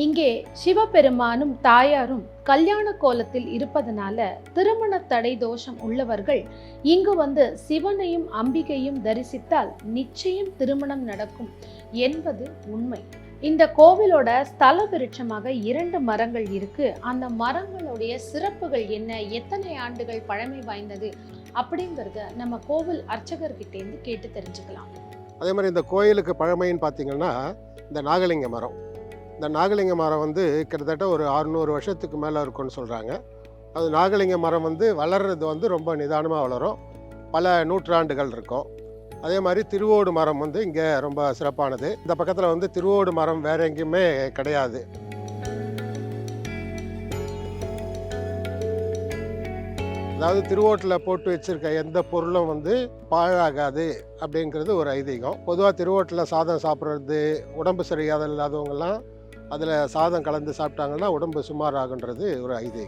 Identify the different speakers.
Speaker 1: இங்கே சிவபெருமானும் தாயாரும் கல்யாண கோலத்தில் இருப்பதனால திருமண தடை தோஷம் உள்ளவர்கள் இங்கு வந்து சிவனையும் அம்பிகையும் தரிசித்தால் நிச்சயம் திருமணம் நடக்கும் என்பது உண்மை. இந்த கோவிலோட ஸ்தல விருட்சமாக 2 மரங்கள் இருக்கு. அந்த மரங்களுடைய சிறப்புகள் என்ன, எத்தனை ஆண்டுகள் பழமை வாய்ந்தது அப்படிங்கறத நம்ம கோவில் அர்ச்சகர்கிட்ட இருந்து கேட்டு தெரிஞ்சுக்கலாம்.
Speaker 2: அதே மாதிரி இந்த கோயிலுக்கு பழமைன்னு பார்த்தீங்கன்னா, இந்த நாகலிங்க மரம். இந்த நாகலிங்க மரம் வந்து கிட்டத்தட்ட ஒரு 600 வருஷத்துக்கு மேலே இருக்கும்னு சொல்கிறாங்க. அது நாகலிங்க மரம் வந்து வளர்றது வந்து ரொம்ப நிதானமாக வளரும், பல நூற்றாண்டுகள் இருக்கும். அதே மாதிரி திருவோடு மரம் வந்து இங்கே ரொம்ப சிறப்பானது. இந்த பக்கத்தில் வந்து திருவோடு மரம் வேற எங்கேயுமே கிடையாது. அதாவது திருவோட்டில் போட்டு வச்சிருக்க எந்த பொருளும் வந்து பாழாகாது அப்படிங்கிறது ஒரு ஐதீகம். பொதுவாக திருவோட்டில் சாதம் சாப்பிட்றது, உடம்பு சரியாக இல்லாதவங்கெல்லாம் அதில் சாதம் கலந்து சாப்பிட்டாங்கன்னா உடம்பு சுமார் ஆகுன்றது ஒரு ஐதீகம்.